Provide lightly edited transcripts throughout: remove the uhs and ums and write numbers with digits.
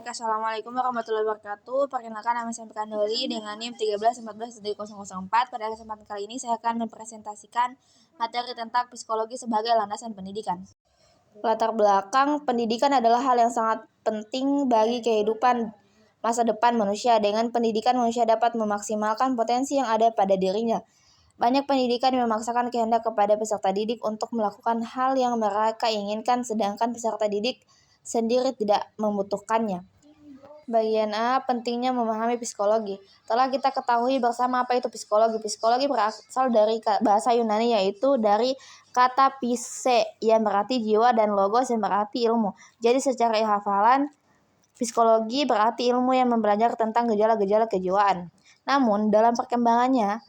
Baik, Assalamualaikum warahmatullahi wabarakatuh. Perkenalkan, nama saya Doli dengan NIM 1314-004. Pada kesempatan kali ini saya akan mempresentasikan materi tentang psikologi sebagai landasan pendidikan. Latar belakang pendidikan adalah hal yang sangat penting bagi kehidupan masa depan manusia. Dengan pendidikan, manusia dapat memaksimalkan potensi yang ada pada dirinya. Banyak pendidikan yang memaksakan kehendak kepada peserta didik untuk melakukan hal yang mereka inginkan, sedangkan peserta didik sendiri tidak membutuhkannya. Bagian A, pentingnya memahami psikologi. Telah kita ketahui bersama apa itu psikologi. Psikologi berasal dari bahasa Yunani, yaitu dari kata pise yang berarti jiwa dan logos yang berarti ilmu. Jadi secara hafalan, psikologi berarti ilmu yang mempelajari tentang gejala-gejala kejiwaan. Namun dalam perkembangannya,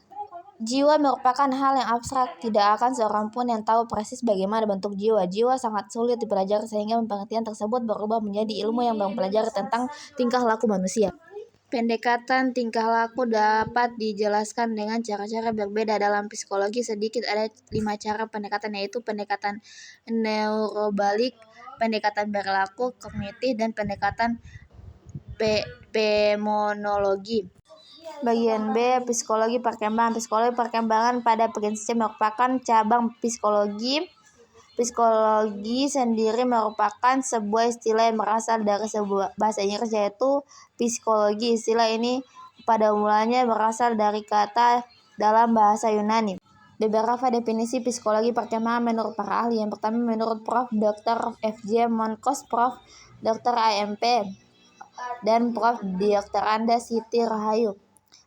jiwa merupakan hal yang abstrak, tidak akan seorang pun yang tahu persis bagaimana bentuk jiwa. Jiwa sangat sulit dipelajari sehingga pengertian tersebut berubah menjadi ilmu yang mempelajari tentang tingkah laku manusia. Pendekatan tingkah laku dapat dijelaskan dengan cara-cara berbeda dalam psikologi. Sedikit ada 5 cara pendekatan, yaitu pendekatan neurobalik, pendekatan perilaku, kognitif, dan pendekatan fenomenologi. Bagian B, psikologi perkembangan. Psikologi perkembangan pada prinsipnya merupakan cabang psikologi. Psikologi sendiri merupakan sebuah istilah yang berasal dari sebuah bahasa Inggris, yaitu psikologi. Istilah ini pada mulanya berasal dari kata dalam bahasa Yunani. Beberapa definisi psikologi perkembangan menurut para ahli. Yang pertama, menurut Prof. Dr. F.J. Monkos, Prof. Dr. A.M.P. dan Prof. Dr. Anda Siti Rahayu.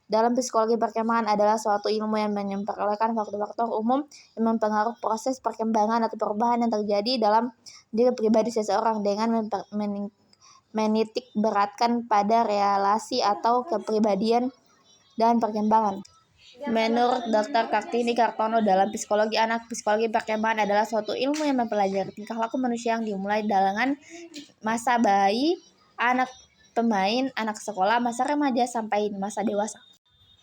Dalam psikologi perkembangan adalah suatu ilmu yang memperolehkan faktor-faktor umum yang mempengaruhi proses perkembangan atau perubahan yang terjadi dalam diri pribadi seseorang dengan menitik beratkan pada relasi atau kepribadian dan perkembangan. Menurut Dr. Kartini Kartono, dalam psikologi anak, psikologi perkembangan adalah suatu ilmu yang mempelajari tingkah laku manusia yang dimulai dengan masa bayi, anak pemain, anak sekolah, masa remaja sampai masa dewasa.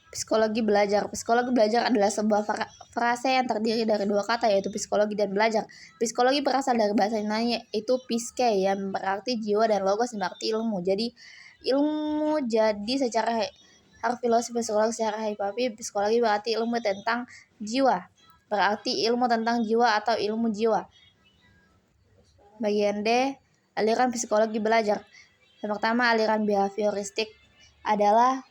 Psikologi belajar. Psikologi belajar adalah sebuah frase yang terdiri dari 2 kata, yaitu psikologi dan belajar. Psikologi berasal dari bahasa Yunani, yaitu psike yang berarti jiwa dan logos yang berarti ilmu. Jadi secara filosofi psikologi secara hipapi, psikologi berarti ilmu tentang jiwa. Berarti ilmu tentang jiwa atau ilmu jiwa. Bagian D, aliran psikologi belajar. Yang pertama, aliran behavioristik adalah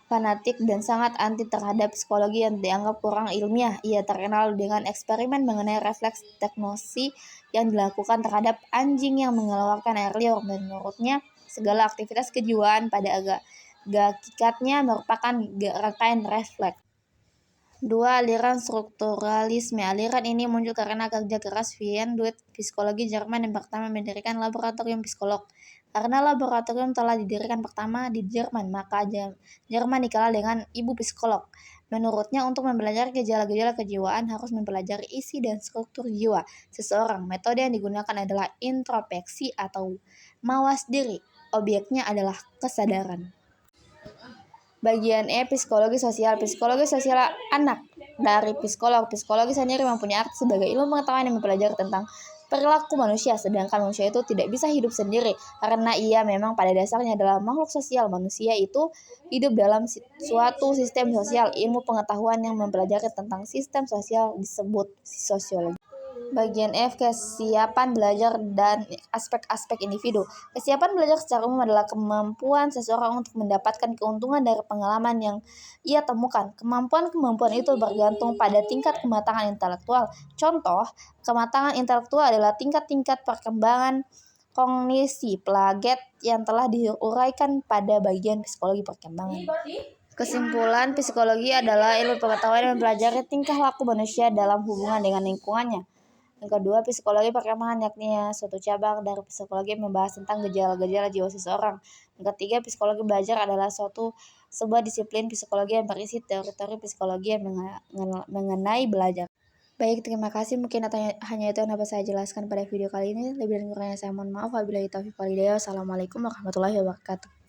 fanatik dan sangat anti terhadap psikologi yang dianggap kurang ilmiah. Ia terkenal dengan eksperimen mengenai refleks teknosi yang dilakukan terhadap anjing yang mengeluarkan air liur. Menurutnya, segala aktivitas kejiwaan pada hakikatnya merupakan rangkaian refleks. 2. Aliran strukturalisme. Aliran ini muncul karena kerja keras Wien Duet, psikologi Jerman yang pertama mendirikan laboratorium psikolog. Karena laboratorium telah didirikan pertama di Jerman, maka Jerman dikenal dengan ibu psikolog. Menurutnya, untuk mempelajari gejala-gejala kejiwaan harus mempelajari isi dan struktur jiwa seseorang. Metode yang digunakan adalah introspeksi atau mawas diri. Objeknya adalah kesadaran. Bagian E, psikologi sosial. Psikologi sosial anak dari psikolog. Psikologi sendiri mempunyai arti sebagai ilmu pengetahuan yang mempelajari tentang perilaku manusia, sedangkan manusia itu tidak bisa hidup sendiri karena ia memang pada dasarnya adalah makhluk sosial. Manusia itu hidup dalam suatu sistem sosial. Ilmu pengetahuan yang mempelajari tentang sistem sosial disebut sosiologi. Bagian F, kesiapan belajar dan aspek-aspek individu. Kesiapan belajar secara umum adalah kemampuan seseorang untuk mendapatkan keuntungan dari pengalaman yang ia temukan. Kemampuan-kemampuan itu bergantung pada tingkat kematangan intelektual. Contoh, kematangan intelektual adalah tingkat-tingkat perkembangan kognisi Piaget yang telah diuraikan pada bagian psikologi perkembangan. Kesimpulan, psikologi adalah ilmu pengetahuan yang mempelajari tingkah laku manusia dalam hubungan dengan lingkungannya. Yang kedua, psikologi perkembangan yakni suatu cabang dari psikologi yang membahas tentang gejala-gejala jiwa seseorang. Yang ketiga, psikologi belajar adalah sebuah disiplin psikologi yang berisi teori-teori psikologi yang mengenai belajar. Baik, terima kasih. Mungkin hanya itu yang dapat saya jelaskan pada video kali ini. Lebih dan kurangnya saya mohon maaf. Wabillahi taufiq wal hidayah. Wassalamualaikum warahmatullahi wabarakatuh.